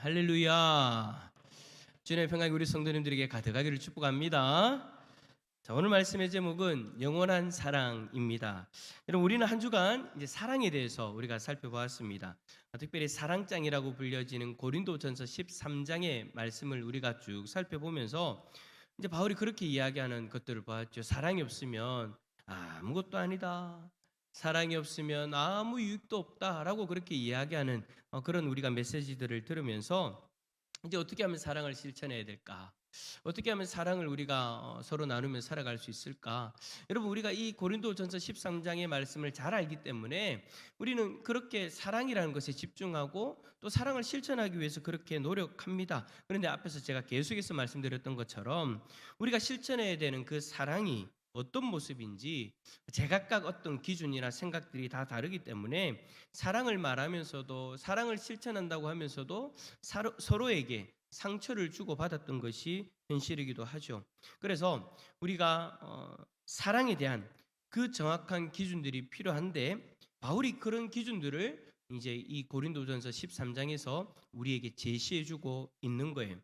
할렐루야. 주님의 평강이 우리 성도님들에게 가득하기를 축복합니다. 자, 오늘 말씀의 제목은 영원한 사랑입니다. 여러분, 우리는 한 주간 이제 사랑에 대해서 우리가 살펴보았습니다. 특별히 사랑장이라고 불려지는 고린도전서 13장의 말씀을 우리가 쭉 살펴보면서 이제 바울이 그렇게 이야기하는 것들을 보았죠. 사랑이 없으면 아무것도 아니다. 사랑이 없으면 아무 유익도 없다라고 그렇게 이야기하는 그런 우리가 메시지들을 들으면서 이제 어떻게 하면 사랑을 실천해야 될까? 어떻게 하면 사랑을 우리가 서로 나누며 살아갈 수 있을까? 여러분, 우리가 이 고린도전서 13장의 말씀을 잘 알기 때문에 우리는 그렇게 사랑이라는 것에 집중하고 또 사랑을 실천하기 위해서 그렇게 노력합니다. 그런데 앞에서 제가 계속해서 말씀드렸던 것처럼 우리가 실천해야 되는 그 사랑이 어떤 모습인지 제각각 어떤 기준이나 생각들이 다 다르기 때문에 사랑을 말하면서도 사랑을 실천한다고 하면서도 서로에게 상처를 주고받았던 것이 현실이기도 하죠. 그래서 우리가 사랑에 대한 그 정확한 기준들이 필요한데 바울이 그런 기준들을 이제 이 고린도전서 13장에서 우리에게 제시해주고 있는 거예요.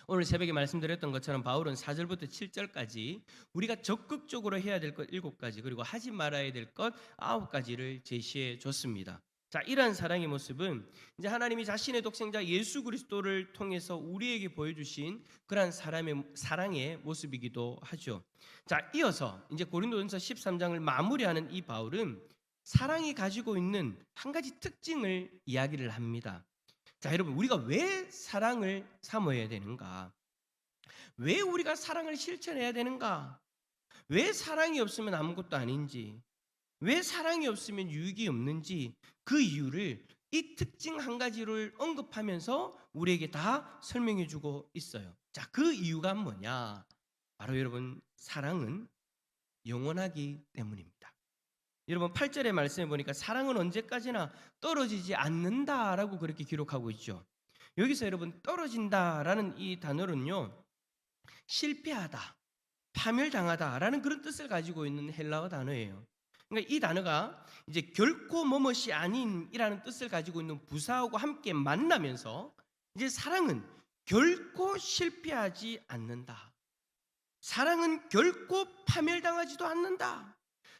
오늘 새벽에 말씀드렸던 것처럼 바울은 4절부터 7절까지 우리가 적극적으로 해야 될 것 7가지 그리고 하지 말아야 될 것 9가지를 제시해 줬습니다. 자, 이러한 사랑의 모습은 이제 하나님이 자신의 독생자 예수 그리스도를 통해서 우리에게 보여주신 그러한 사랑의 모습이기도 하죠. 자, 이어서 이제 고린도전서 13장을 마무리하는 이 바울은 사랑이 가지고 있는 한 가지 특징을 이야기를 합니다. 자, 여러분, 우리가 왜 사랑을 사모해야 되는가? 왜 우리가 사랑을 실천해야 되는가? 왜 사랑이 없으면 아무것도 아닌지, 왜 사랑이 없으면 유익이 없는지 그 이유를 이 특징 한 가지를 언급하면서 우리에게 다 설명해 주고 있어요. 자, 그 이유가 뭐냐? 바로 여러분, 사랑은 영원하기 때문입니다. 여러분 8절의 말씀에 보니까 사랑은 언제까지나 떨어지지 않는다라고 그렇게 기록하고 있죠. 여기서 여러분 떨어진다라는 이 단어는요. 실패하다, 파멸당하다라는 그런 뜻을 가지고 있는 헬라어 단어예요. 그러니까 이 단어가 이제 결코 뭐뭇이 아닌이라는 뜻을 가지고 있는 부사하고 함께 만나면서 이제 사랑은 결코 실패하지 않는다. 사랑은 결코 파멸당하지도 않는다.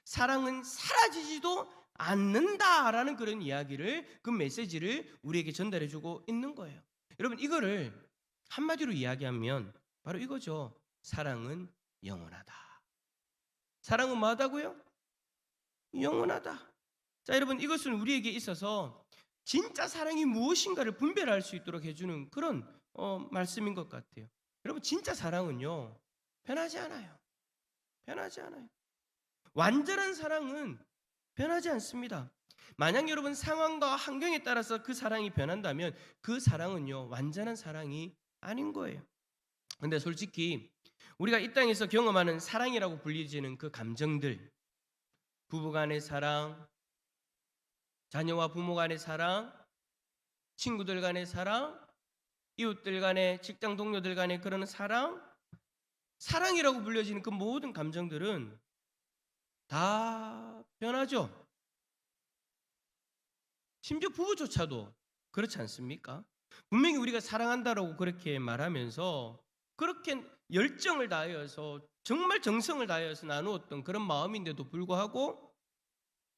사랑은 사라지지도 않는다라는 그런 이야기를 그 메시지를 우리에게 전달해 주고 있는 거예요. 여러분 이거를 한마디로 이야기하면 바로 이거죠. 사랑은 영원하다. 사랑은 뭐하다고요? 영원하다. 자, 여러분 이것은 우리에게 있어서 진짜 사랑이 무엇인가를 분별할 수 있도록 해주는 그런 말씀인 것 같아요. 여러분 진짜 사랑은요 변하지 않아요. 변하지 않아요. 완전한 사랑은 변하지 않습니다. 만약 여러분 상황과 환경에 따라서 그 사랑이 변한다면 그 사랑은요 완전한 사랑이 아닌 거예요. 근데 솔직히 우리가 이 땅에서 경험하는 사랑이라고 불리지는 그 감정들, 부부 간의 사랑, 자녀와 부모 간의 사랑, 친구들 간의 사랑, 이웃들 간의, 직장 동료들 간의 그런 사랑, 사랑이라고 불려지는 그 모든 감정들은 다 변하죠. 심지어 부부조차도 그렇지 않습니까? 분명히 우리가 사랑한다라고 그렇게 말하면서 그렇게 열정을 다하여서 정말 정성을 다하여서 나누었던 그런 마음인데도 불구하고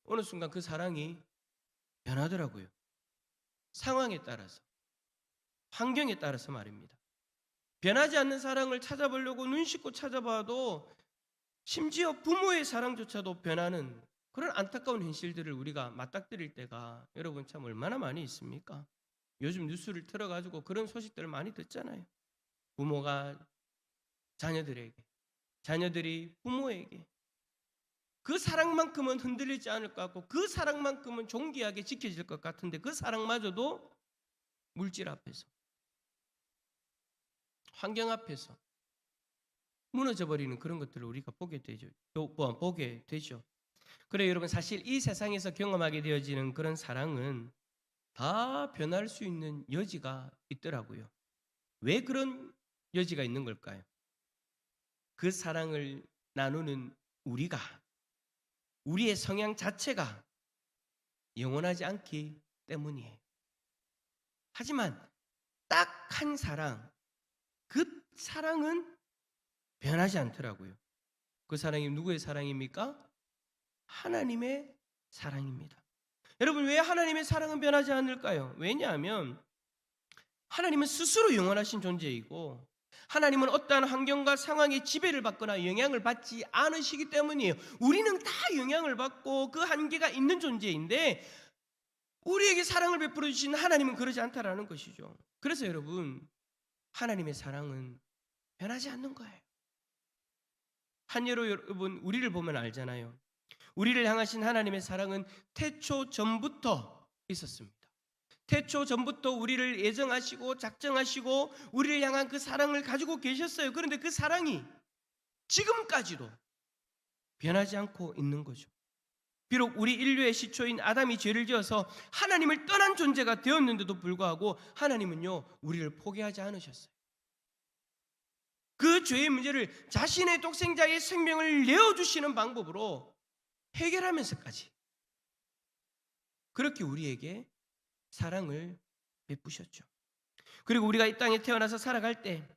어느 순간 그 사랑이 변하더라고요. 상황에 따라서, 환경에 따라서 말입니다. 변하지 않는 사랑을 찾아보려고 눈 씻고 찾아봐도 심지어 부모의 사랑조차도 변하는 그런 안타까운 현실들을 우리가 맞닥뜨릴 때가 여러분 참 얼마나 많이 있습니까? 요즘 뉴스를 틀어가지고 그런 소식들을 많이 듣잖아요. 부모가 자녀들에게, 자녀들이 부모에게 그 사랑만큼은 흔들리지 않을 것 같고 그 사랑만큼은 존귀하게 지켜질 것 같은데 그 사랑마저도 물질 앞에서, 환경 앞에서 무너져버리는 그런 것들을 우리가 보게 되죠. 보게 되죠. 그래 여러분 사실 이 세상에서 경험하게 되어지는 그런 사랑은 다 변할 수 있는 여지가 있더라고요. 왜 그런 여지가 있는 걸까요? 그 사랑을 나누는 우리가, 우리의 성향 자체가 영원하지 않기 때문이에요. 하지만 딱 한 사랑, 그 사랑은 변하지 않더라고요. 그 사랑이 누구의 사랑입니까? 하나님의 사랑입니다. 여러분, 왜 하나님의 사랑은 변하지 않을까요? 왜냐하면 하나님은 스스로 영원하신 존재이고 하나님은 어떠한 환경과 상황에 지배를 받거나 영향을 받지 않으시기 때문이에요. 우리는 다 영향을 받고 그 한계가 있는 존재인데 우리에게 사랑을 베풀어 주신 하나님은 그러지 않다라는 것이죠. 그래서 여러분, 하나님의 사랑은 변하지 않는 거예요. 한 예로 여러분, 우리를 보면 알잖아요. 우리를 향하신 하나님의 사랑은 태초 전부터 있었습니다. 태초 전부터 우리를 예정하시고 작정하시고 우리를 향한 그 사랑을 가지고 계셨어요. 그런데 그 사랑이 지금까지도 변하지 않고 있는 거죠. 비록 우리 인류의 시초인 아담이 죄를 지어서 하나님을 떠난 존재가 되었는데도 불구하고 하나님은요, 우리를 포기하지 않으셨어요. 그 죄의 문제를 자신의 독생자의 생명을 내어주시는 방법으로 해결하면서까지 그렇게 우리에게 사랑을 베푸셨죠. 그리고 우리가 이 땅에 태어나서 살아갈 때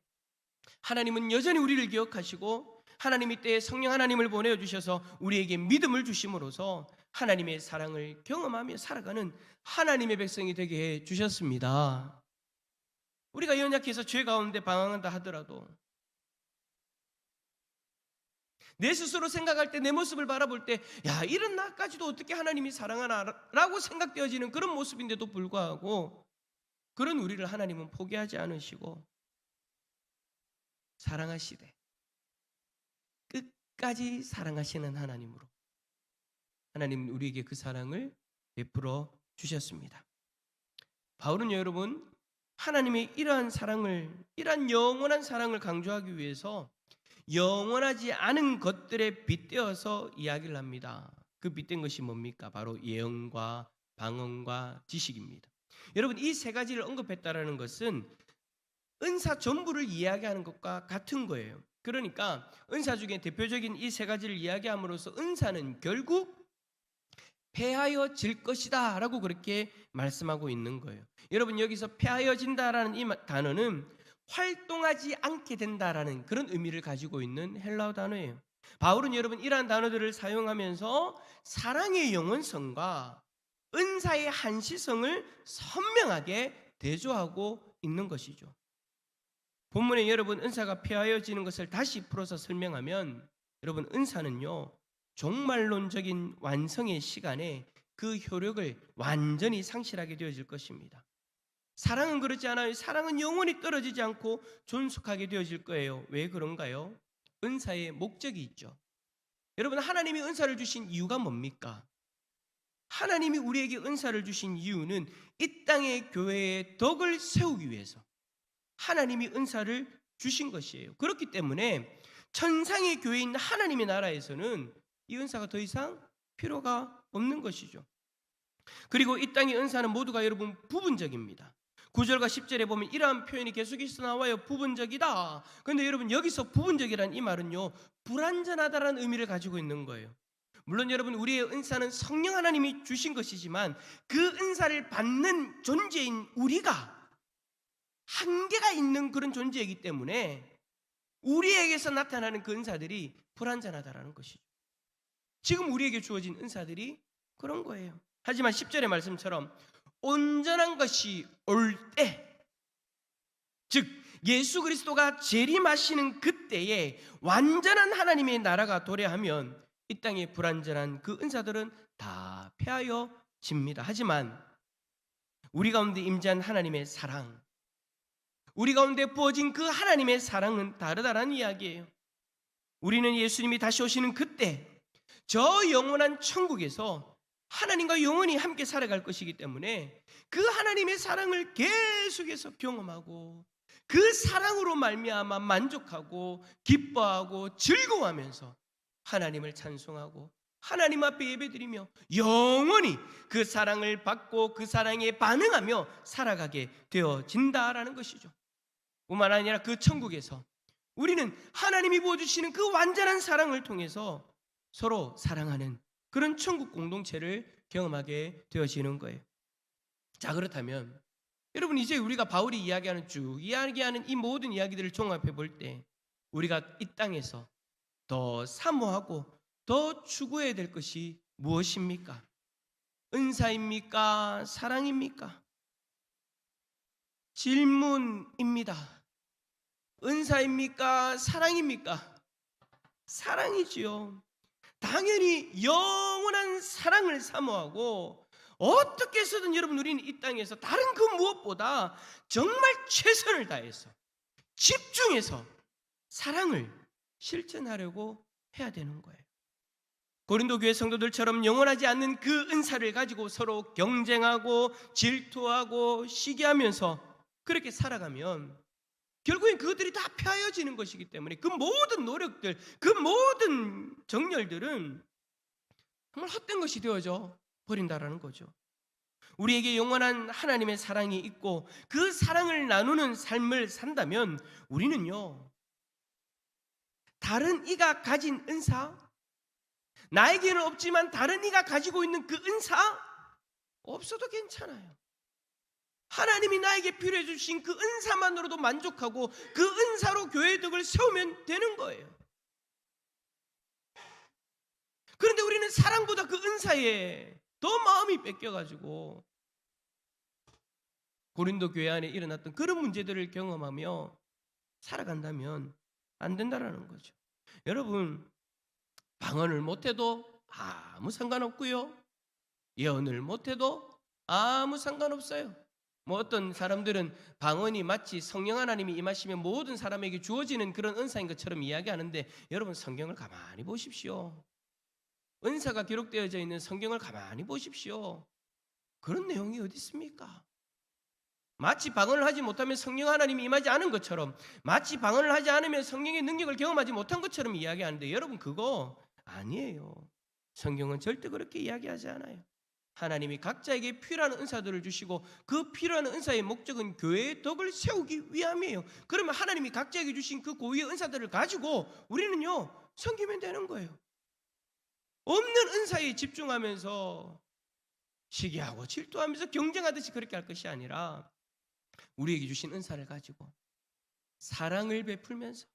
하나님은 여전히 우리를 기억하시고 하나님 이때에 성령 하나님을 보내주셔서 우리에게 믿음을 주심으로써 하나님의 사랑을 경험하며 살아가는 하나님의 백성이 되게 해주셨습니다. 우리가 연약해서 죄 가운데 방황한다 하더라도 내 스스로 생각할 때 내 모습을 바라볼 때 야, 이런 나까지도 어떻게 하나님이 사랑하나라고 생각되어지는 그런 모습인데도 불구하고 그런 우리를 하나님은 포기하지 않으시고 사랑하시되 끝까지 사랑하시는 하나님으로 하나님은 우리에게 그 사랑을 베풀어 주셨습니다. 바울은 여러분, 하나님의 이러한 사랑을, 이러한 영원한 사랑을 강조하기 위해서 영원하지 않은 것들에 빗대어서 이야기를 합니다. 그 빗댄 것이 뭡니까? 바로 예언과 방언과 지식입니다. 여러분, 이 세 가지를 언급했다라는 것은 은사 전부를 이야기하는 것과 같은 거예요. 그러니까 은사 중에 대표적인 이 세 가지를 이야기함으로써 은사는 결국 패하여질 것이다 라고 그렇게 말씀하고 있는 거예요. 여러분, 여기서 패하여진다라는 이 단어는 활동하지 않게 된다라는 그런 의미를 가지고 있는 헬라어 단어예요. 바울은 여러분, 이러한 단어들을 사용하면서 사랑의 영원성과 은사의 한시성을 선명하게 대조하고 있는 것이죠. 본문에 여러분, 은사가 폐하여지는 것을 다시 풀어서 설명하면 여러분, 은사는요, 종말론적인 완성의 시간에 그 효력을 완전히 상실하게 되어질 것입니다. 사랑은 그렇지 않아요. 사랑은 영원히 떨어지지 않고 존속하게 되어질 거예요. 왜 그런가요? 은사의 목적이 있죠. 여러분, 하나님이 은사를 주신 이유가 뭡니까? 하나님이 우리에게 은사를 주신 이유는 이 땅의 교회의 덕을 세우기 위해서 하나님이 은사를 주신 것이에요. 그렇기 때문에 천상의 교회인 하나님의 나라에서는 이 은사가 더 이상 필요가 없는 것이죠. 그리고 이 땅의 은사는 모두가 여러분 부분적입니다. 9절과 10절에 보면 이러한 표현이 계속해서 나와요. 부분적이다. 그런데 여러분, 여기서 부분적이란 이 말은요, 불완전하다라는 의미를 가지고 있는 거예요. 물론 여러분, 우리의 은사는 성령 하나님이 주신 것이지만 그 은사를 받는 존재인 우리가 한계가 있는 그런 존재이기 때문에 우리에게서 나타나는 그 은사들이 불완전하다라는 것이죠. 지금 우리에게 주어진 은사들이 그런 거예요. 하지만 10절의 말씀처럼 온전한 것이 올 때, 즉 예수 그리스도가 재림하시는 그때에 완전한 하나님의 나라가 도래하면 이 땅의 불완전한 그 은사들은 다 폐하여집니다. 하지만 우리 가운데 임재한 하나님의 사랑, 우리 가운데 부어진 그 하나님의 사랑은 다르다라는 이야기예요. 우리는 예수님이 다시 오시는 그때 저 영원한 천국에서 하나님과 영원히 함께 살아갈 것이기 때문에 그 하나님의 사랑을 계속해서 경험하고 그 사랑으로 말미암아 만족하고 기뻐하고 즐거워하면서 하나님을 찬송하고 하나님 앞에 예배드리며 영원히 그 사랑을 받고 그 사랑에 반응하며 살아가게 되어진다라는 것이죠. 뿐만 아니라 그 천국에서 우리는 하나님이 부어주시는 그 완전한 사랑을 통해서 서로 사랑하는 그런 천국 공동체를 경험하게 되어지는 거예요. 자, 그렇다면 여러분, 이제 우리가 바울이 이야기하는 이 모든 이야기들을 종합해 볼 때 우리가 이 땅에서 더 사모하고 더 추구해야 될 것이 무엇입니까? 은사입니까? 사랑입니까? 질문입니다. 은사입니까? 사랑입니까? 사랑이지요. 당연히 영원한 사랑을 사모하고 어떻게 해서든 여러분 우리는 이 땅에서 다른 그 무엇보다 정말 최선을 다해서 집중해서 사랑을 실천하려고 해야 되는 거예요. 고린도 교회 성도들처럼 영원하지 않는 그 은사를 가지고 서로 경쟁하고 질투하고 시기하면서 그렇게 살아가면 결국엔 그것들이 다 폐하여지는 것이기 때문에 그 모든 노력들, 그 모든 정열들은 정말 헛된 것이 되어져 버린다라는 거죠. 우리에게 영원한 하나님의 사랑이 있고 그 사랑을 나누는 삶을 산다면 우리는요, 다른 이가 가진 은사, 나에게는 없지만 다른 이가 가지고 있는 그 은사 없어도 괜찮아요. 하나님이 나에게 필요해 주신 그 은사만으로도 만족하고 그 은사로 교회의 덕을 세우면 되는 거예요. 그런데 우리는 사랑보다 그 은사에 더 마음이 뺏겨가지고 고린도 교회 안에 일어났던 그런 문제들을 경험하며 살아간다면 안 된다라는 거죠. 여러분, 방언을 못해도 아무 상관없고요, 예언을 못해도 아무 상관없어요. 어떤 사람들은 방언이 마치 성령 하나님이 임하시면 모든 사람에게 주어지는 그런 은사인 것처럼 이야기하는데, 여러분 성경을 가만히 보십시오. 은사가 기록되어져 있는 성경을 가만히 보십시오. 그런 내용이 어디 있습니까? 마치 방언을 하지 못하면 성령 하나님이 임하지 않은 것처럼, 마치 방언을 하지 않으면 성령의 능력을 경험하지 못한 것처럼 이야기하는데, 여러분 그거 아니에요. 성경은 절대 그렇게 이야기하지 않아요. 하나님이 각자에게 필요한 은사들을 주시고 그 필요한 은사의 목적은 교회의 덕을 세우기 위함이에요. 그러면 하나님이 각자에게 주신 그 고유의 은사들을 가지고 우리는요, 섬기면 되는 거예요. 없는 은사에 집중하면서 시기하고 질투하면서 경쟁하듯이 그렇게 할 것이 아니라 우리에게 주신 은사를 가지고 사랑을 베풀면서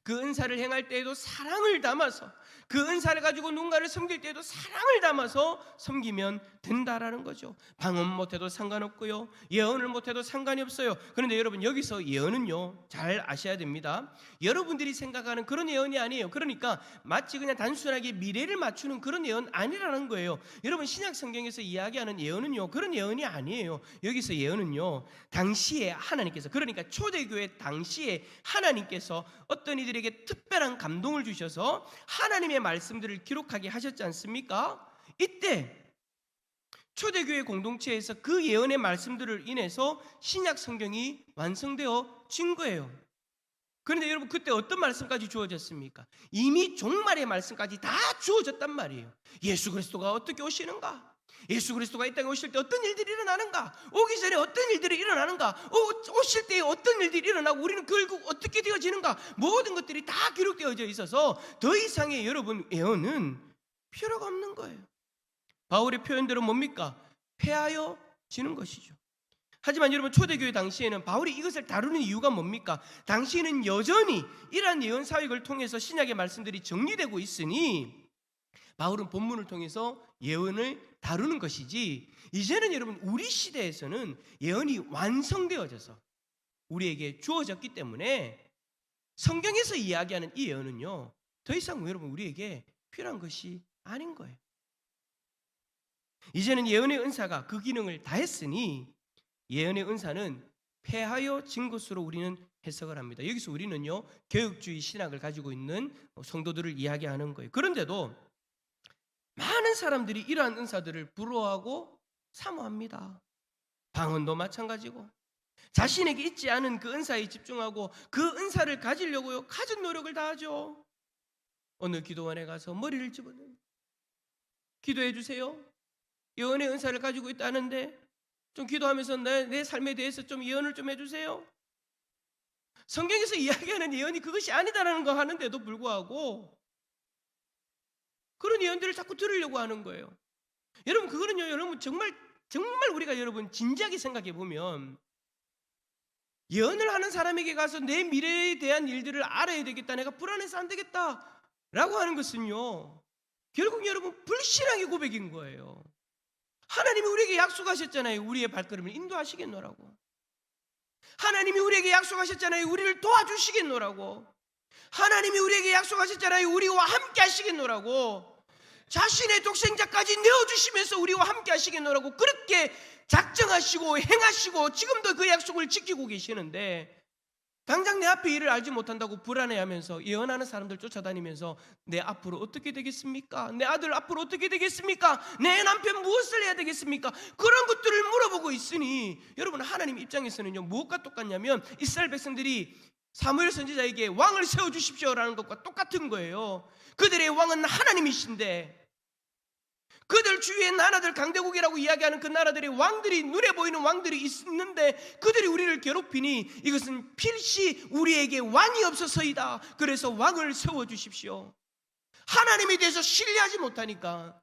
그 은사를 행할 때에도 사랑을 담아서, 그 은사를 가지고 누군가를 섬길 때에도 사랑을 담아서 섬기면 된다라는 거죠. 방언 못해도 상관없고요, 예언을 못해도 상관이 없어요. 그런데 여러분, 여기서 예언은요, 잘 아셔야 됩니다. 여러분들이 생각하는 그런 예언이 아니에요. 그러니까 마치 그냥 단순하게 미래를 맞추는 그런 예언 아니라는 거예요. 여러분, 신약 성경에서 이야기하는 예언은요, 그런 예언이 아니에요. 여기서 예언은요, 당시에 하나님께서, 그러니까 초대교회 당시에 하나님께서 어떤 이들에게 특별한 감동을 주셔서 하나님의 말씀들을 기록하게 하셨지 않습니까? 이때 초대교회 공동체에서 그 예언의 말씀들을 인해서 신약 성경이 완성되어진 거예요. 그런데 여러분, 그때 어떤 말씀까지 주어졌습니까? 이미 종말의 말씀까지 다 주어졌단 말이에요. 예수 그리스도가 어떻게 오시는가? 예수 그리스도가 이 땅에 오실 때 어떤 일들이 일어나는가? 오기 전에 어떤 일들이 일어나는가? 오실 때 어떤 일들이 일어나고 우리는 결국 어떻게 되어지는가? 모든 것들이 다 기록되어져 있어서 더 이상의 여러분 예언은 필요가 없는 거예요. 바울의 표현대로 뭡니까? 폐하여지는 것이죠. 하지만 여러분, 초대교회 당시에는 바울이 이것을 다루는 이유가 뭡니까? 당시에는 여전히 이러한 예언 사역을 통해서 신약의 말씀들이 정리되고 있으니 바울은 본문을 통해서 예언을 다루는 것이지, 이제는 여러분 우리 시대에서는 예언이 완성되어져서 우리에게 주어졌기 때문에 성경에서 이야기하는 이 예언은요, 더 이상 여러분 우리에게 필요한 것이 아닌 거예요. 이제는 예언의 은사가 그 기능을 다했으니 예언의 은사는 폐하여진 것으로 우리는 해석을 합니다. 여기서 우리는요, 개혁주의 신학을 가지고 있는 성도들을 이야기하는 거예요. 그런데도 많은 사람들이 이러한 은사들을 부러워하고 사모합니다. 방언도 마찬가지고 자신에게 있지 않은 그 은사에 집중하고 그 은사를 가지려고요, 가진 노력을 다하죠. 어느 기도원에 가서 머리를 집어넣는, 기도해 주세요. 예언의 은사를 가지고 있다는데 좀 기도하면서 내 삶에 대해서 좀 예언을 좀 해주세요. 성경에서 이야기하는 예언이 그것이 아니다라는 거 하는데도 불구하고 그런 예언들을 자꾸 들으려고 하는 거예요. 여러분, 그거는요, 여러분 정말 정말 우리가 여러분 진지하게 생각해 보면 예언을 하는 사람에게 가서 내 미래에 대한 일들을 알아야 되겠다, 내가 불안해서 안 되겠다 라고 하는 것은요, 결국 여러분 불신앙의 고백인 거예요. 하나님이 우리에게 약속하셨잖아요. 우리의 발걸음을 인도하시겠노라고. 하나님이 우리에게 약속하셨잖아요. 우리를 도와주시겠노라고. 하나님이 우리에게 약속하셨잖아요. 우리와 함께 하시겠노라고. 자신의 독생자까지 내어주시면서 우리와 함께 하시겠노라고 그렇게 작정하시고 행하시고 지금도 그 약속을 지키고 계시는데, 당장 내 앞에 일을 알지 못한다고 불안해하면서 예언하는 사람들 쫓아다니면서 내 앞으로 어떻게 되겠습니까? 내 아들 앞으로 어떻게 되겠습니까? 내 남편 무엇을 해야 되겠습니까? 그런 것들을 물어보고 있으니 여러분, 하나님 입장에서는요, 무엇과 똑같냐면 이스라엘 백성들이 사무엘 선지자에게 왕을 세워주십시오라는 것과 똑같은 거예요. 그들의 왕은 하나님이신데, 그들 주위에 나라들, 강대국이라고 이야기하는 그 나라들의 왕들이, 눈에 보이는 왕들이 있는데 그들이 우리를 괴롭히니 이것은 필시 우리에게 왕이 없어서이다. 그래서 왕을 세워주십시오. 하나님에 대해서 신뢰하지 못하니까,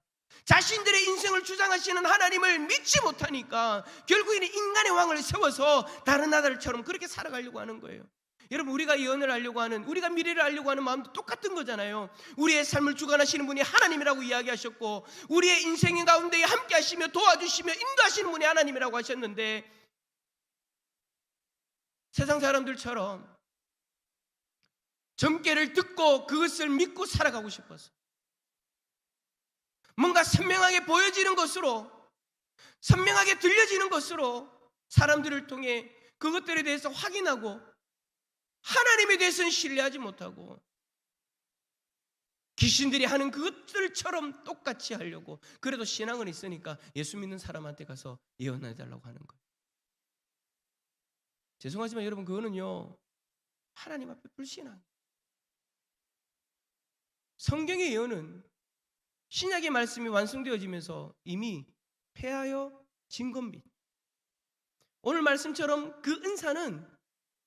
자신들의 인생을 주장하시는 하나님을 믿지 못하니까 결국에는 인간의 왕을 세워서 다른 나라들처럼 그렇게 살아가려고 하는 거예요. 여러분, 우리가 예언을 하려고 하는, 우리가 미래를 알려고 하는 마음도 똑같은 거잖아요. 우리의 삶을 주관하시는 분이 하나님이라고 이야기하셨고, 우리의 인생 가운데 함께 하시며 도와주시며 인도하시는 분이 하나님이라고 하셨는데, 세상 사람들처럼 점괘를 듣고 그것을 믿고 살아가고 싶어서 뭔가 선명하게 보여지는 것으로, 선명하게 들려지는 것으로 사람들을 통해 그것들에 대해서 확인하고 하나님에 대해서는 신뢰하지 못하고 귀신들이 하는 그것들처럼 똑같이 하려고, 그래도 신앙은 있으니까 예수 믿는 사람한테 가서 예언해달라고 하는 거예요. 죄송하지만 여러분, 그거는요 하나님 앞에 불신앙. 성경의 예언은 신약의 말씀이 완성되어지면서 이미 폐하여진 겁니다. 오늘 말씀처럼 그 은사는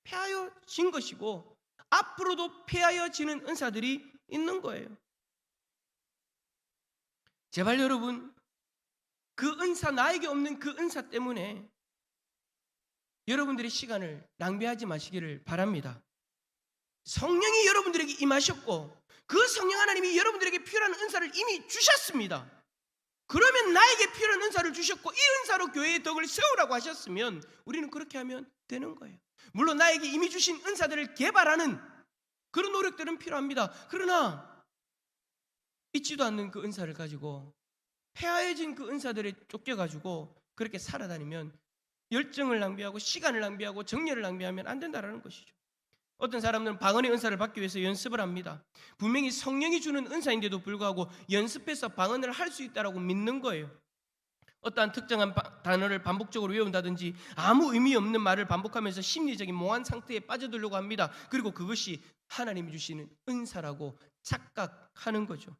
폐하여진 것이고 앞으로도 폐하여지는 은사들이 있는 거예요. 제발 여러분, 그 은사, 나에게 없는 그 은사 때문에 여러분들의 시간을 낭비하지 마시기를 바랍니다. 성령이 여러분들에게 임하셨고 그 성령 하나님이 여러분들에게 필요한 은사를 이미 주셨습니다. 그러면 나에게 필요한 은사를 주셨고 이 은사로 교회의 덕을 세우라고 하셨으면 우리는 그렇게 하면 되는 거예요. 물론 나에게 이미 주신 은사들을 개발하는 그런 노력들은 필요합니다. 그러나 있지도 않는 그 은사를 가지고, 폐하해진 그 은사들에 쫓겨가지고 그렇게 살아다니면 열정을 낭비하고 시간을 낭비하고 정열을 낭비하면 안 된다는 것이죠. 어떤 사람들은 방언의 은사를 받기 위해서 연습을 합니다. 분명히 성령이 주는 은사인데도 불구하고 연습해서 방언을 할 수 있다고 믿는 거예요. 어떠한 특정한 단어를 반복적으로 외운다든지 아무 의미 없는 말을 반복하면서 심리적인 몽환 상태에 빠져들려고 합니다. 그리고 그것이 하나님이 주시는 은사라고 착각하는 거죠.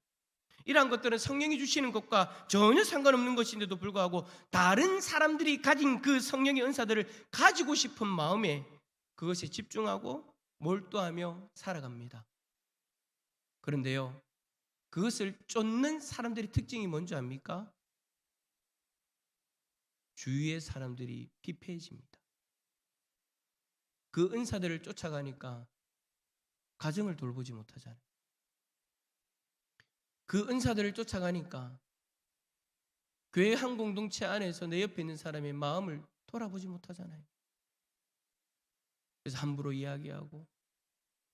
이러한 것들은 성령이 주시는 것과 전혀 상관없는 것인데도 불구하고 다른 사람들이 가진 그 성령의 은사들을 가지고 싶은 마음에 그것에 집중하고 몰두하며 살아갑니다. 그런데요, 그것을 쫓는 사람들의 특징이 뭔지 압니까? 주위의 사람들이 피폐해집니다. 그 은사들을 쫓아가니까 가정을 돌보지 못하잖아요. 그 은사들을 쫓아가니까 교회 한 공동체 안에서 내 옆에 있는 사람의 마음을 돌아보지 못하잖아요. 그래서 함부로 이야기하고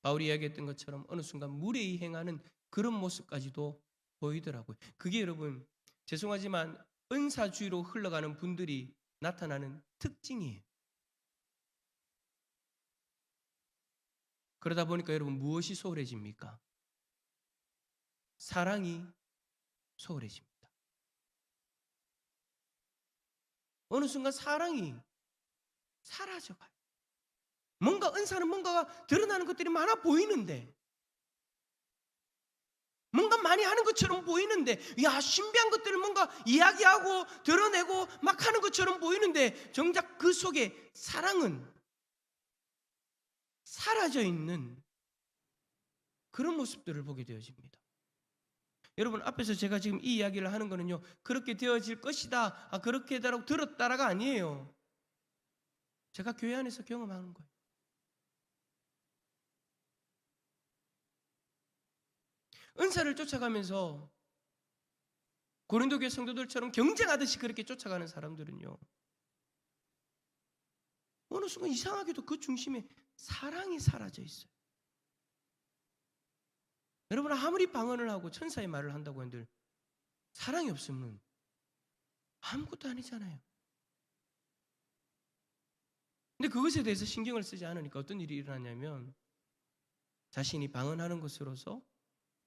바울이 이야기했던 것처럼 어느 순간 무례히 행하는 그런 모습까지도 보이더라고요. 그게 여러분, 죄송하지만 은사주의로 흘러가는 분들이 나타나는 특징이에요. 그러다 보니까 여러분, 무엇이 소홀해집니까? 사랑이 소홀해집니다. 어느 순간 사랑이 사라져가요. 뭔가 은사는 뭔가가 드러나는 것들이 많아 보이는데, 뭔가 많이 하는 것처럼 보이는데, 야, 신비한 것들을 뭔가 이야기하고 드러내고 막 하는 것처럼 보이는데 정작 그 속에 사랑은 사라져 있는 그런 모습들을 보게 되어집니다. 여러분 앞에서 제가 지금 이 이야기를 하는 거는요, 그렇게 되어질 것이다, 그렇게 들었다라가 아니에요. 제가 교회 안에서 경험하는 거예요. 은사를 쫓아가면서 고린도 교회 성도들처럼 경쟁하듯이 그렇게 쫓아가는 사람들은요, 어느 순간 이상하게도 그 중심에 사랑이 사라져 있어요. 여러분 아무리 방언을 하고 천사의 말을 한다고 한들 사랑이 없으면 아무것도 아니잖아요. 근데 그것에 대해서 신경을 쓰지 않으니까 어떤 일이 일어나냐면 자신이 방언하는 것으로서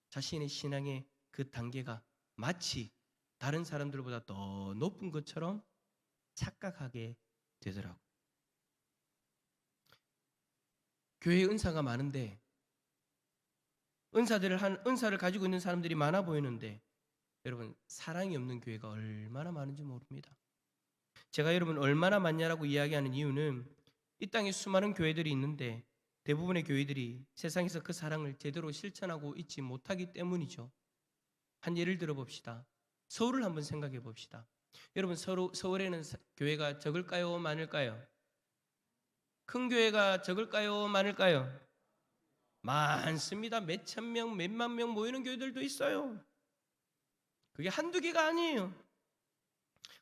자신의 신앙의 그 단계가 마치 다른 사람들보다 더 높은 것처럼 착각하게 되더라고요. 교회에 은사가 많은데 은사를 가지고 있는 사람들이 많아 보이는데 여러분 사랑이 없는 교회가 얼마나 많은지 모릅니다. 제가 여러분 얼마나 많냐라고 이야기하는 이유는 이 땅에 수많은 교회들이 있는데 대부분의 교회들이 세상에서 그 사랑을 제대로 실천하고 있지 못하기 때문이죠. 한 예를 들어 봅시다. 서울을 한번 생각해 봅시다. 여러분 서울에는 교회가 적을까요? 많을까요? 큰 교회가 적을까요? 많을까요? 많습니다. 몇천 명, 몇만 명 모이는 교회들도 있어요. 그게 한두 개가 아니에요.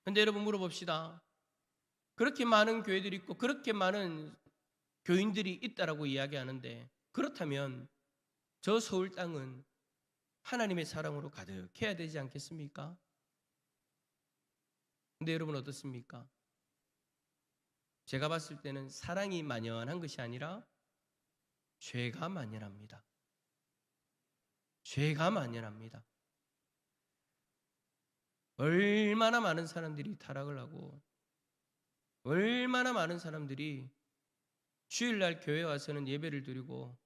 근데 여러분 물어봅시다. 그렇게 많은 교회들이 있고 그렇게 많은 교인들이 있다라고 이야기하는데 그렇다면 저 서울 땅은 하나님의 사랑으로 가득해야 되지 않겠습니까? 근데 여러분 어떻습니까? 제가 봤을 때는 사랑이 만연한 것이 아니라 죄가 만연합니다. 죄가 만연합니다. 얼마나 많은 사람들이 타락을 하고 얼마나 많은 사람들이 주일날 교회 와서는 예배를 드리고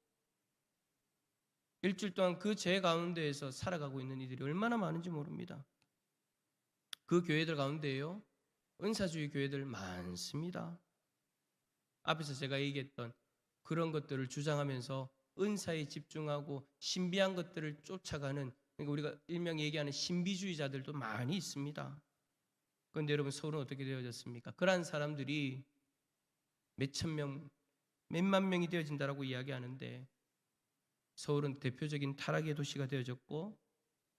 일주일 동안 그 죄 가운데에서 살아가고 있는 이들이 얼마나 많은지 모릅니다. 그 교회들 가운데에요 은사주의 교회들 많습니다. 앞에서 제가 얘기했던 그런 것들을 주장하면서 은사에 집중하고 신비한 것들을 쫓아가는, 그러니까 우리가 일명 얘기하는 신비주의자들도 많이 있습니다. 그런데 여러분 서울은 어떻게 되어졌습니까? 그러한 사람들이 몇천 명, 몇만 명이 되어진다라고 이야기하는데 서울은 대표적인 타락의 도시가 되어졌고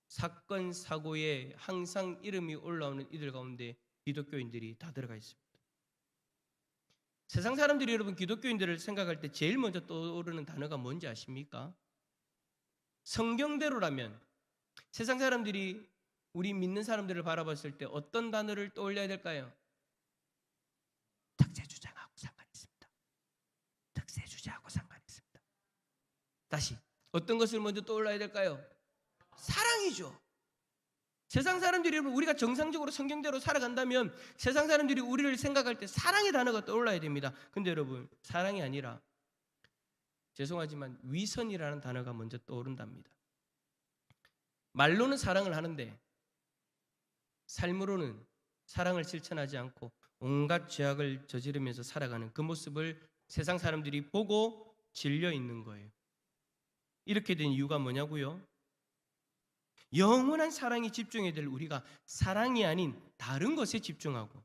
사건 사고에 항상 이름이 올라오는 이들 가운데 기독교인들이 다 들어가 있습니다. 세상 사람들이 여러분 기독교인들을 생각할 때 제일 먼저 떠오르는 단어가 뭔지 아십니까? 성경대로라면 세상 사람들이 우리 믿는 사람들을 바라봤을 때 어떤 단어를 떠올려야 될까요? 특세주장하고 상관이 있습니다. 특세주장하고 상관이 있습니다. 다시 어떤 것을 먼저 떠올려야 될까요? 사랑이죠. 세상 사람들이 여러분 우리가 정상적으로 성경대로 살아간다면 세상 사람들이 우리를 생각할 때 사랑의 단어가 떠올라야 됩니다. 근데 여러분 사랑이 아니라 죄송하지만 위선이라는 단어가 먼저 떠오른답니다. 말로는 사랑을 하는데 삶으로는 사랑을 실천하지 않고 온갖 죄악을 저지르면서 살아가는 그 모습을 세상 사람들이 보고 질려 있는 거예요. 이렇게 된 이유가 뭐냐고요? 영원한 사랑에 집중해야 될 우리가 사랑이 아닌 다른 것에 집중하고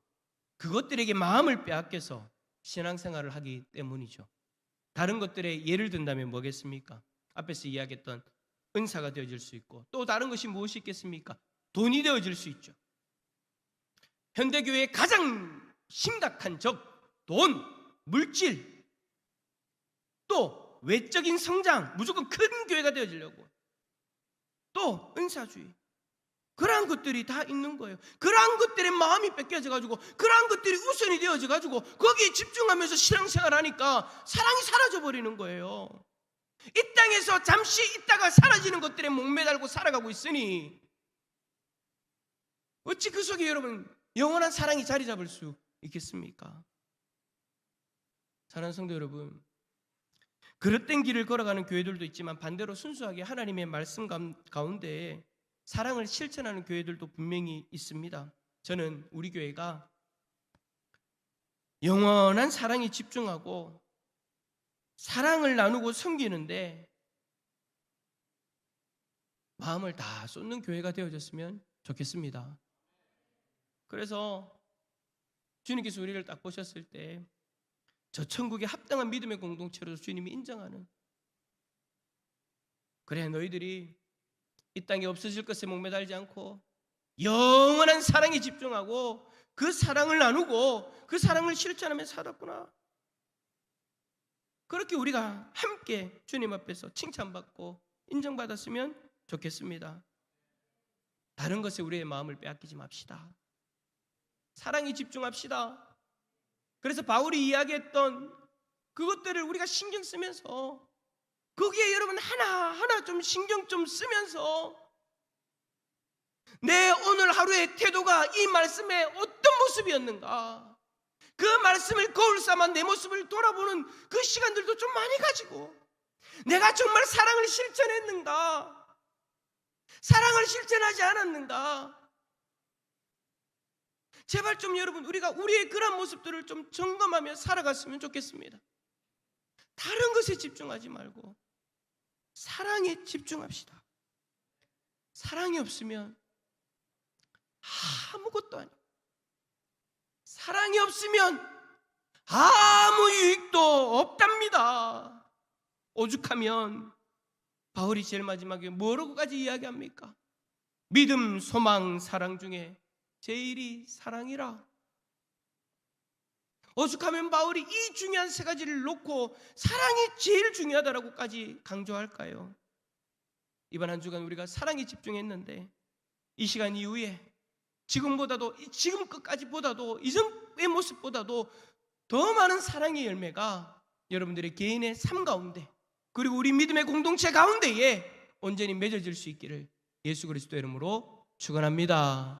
그것들에게 마음을 빼앗겨서 신앙생활을 하기 때문이죠. 다른 것들에 예를 든다면 뭐겠습니까? 앞에서 이야기했던 은사가 되어질 수 있고 또 다른 것이 무엇이 있겠습니까? 돈이 되어질 수 있죠. 현대교회의 가장 심각한 적, 돈, 물질, 또 외적인 성장, 무조건 큰 교회가 되어지려고 또 은사주의, 그러한 것들이 다 있는 거예요. 그러한 것들의 마음이 뺏겨져가지고 그러한 것들이 우선이 되어져가지고 거기에 집중하면서 신앙생활을 하니까 사랑이 사라져버리는 거예요. 이 땅에서 잠시 있다가 사라지는 것들에 목매달고 살아가고 있으니 어찌 그 속에 여러분 영원한 사랑이 자리 잡을 수 있겠습니까? 사랑하는 성도 여러분, 그릇된 길을 걸어가는 교회들도 있지만 반대로 순수하게 하나님의 말씀 가운데 사랑을 실천하는 교회들도 분명히 있습니다. 저는 우리 교회가 영원한 사랑에 집중하고 사랑을 나누고 섬기는데 마음을 다 쏟는 교회가 되어졌으면 좋겠습니다. 그래서 주님께서 우리를 딱 보셨을 때 저 천국에 합당한 믿음의 공동체로 주님이 인정하는, 그래 너희들이 이 땅에 없어질 것에 목매달지 않고 영원한 사랑에 집중하고 그 사랑을 나누고 그 사랑을 실천하며 살았구나. 그렇게 우리가 함께 주님 앞에서 칭찬받고 인정받았으면 좋겠습니다. 다른 것에 우리의 마음을 빼앗기지 맙시다. 사랑에 집중합시다. 그래서 바울이 이야기했던 그것들을 우리가 신경 쓰면서, 거기에 여러분 하나하나 좀 신경 좀 쓰면서 내 오늘 하루의 태도가 이 말씀에 어떤 모습이었는가, 그 말씀을 거울 삼아 내 모습을 돌아보는 그 시간들도 좀 많이 가지고, 내가 정말 사랑을 실천했는가, 사랑을 실천하지 않았는가. 제발 좀 여러분 우리가 우리의 그런 모습들을 좀 점검하며 살아갔으면 좋겠습니다. 다른 것에 집중하지 말고 사랑에 집중합시다. 사랑이 없으면 아무것도 아니에요. 사랑이 없으면 아무 유익도 없답니다. 오죽하면 바울이 제일 마지막에 뭐라고까지 이야기합니까? 믿음, 소망, 사랑 중에 제일이 사랑이라. 오죽하면 바울이 이 중요한 세 가지를 놓고 사랑이 제일 중요하다라고까지 강조할까요? 이번 한 주간 우리가 사랑에 집중했는데 이 시간 이후에 지금보다도, 지금 끝까지 보다도, 이전의 모습보다도 더 많은 사랑의 열매가 여러분들의 개인의 삶 가운데, 그리고 우리 믿음의 공동체 가운데에 온전히 맺어질 수 있기를 예수 그리스도 이름으로 축원합니다.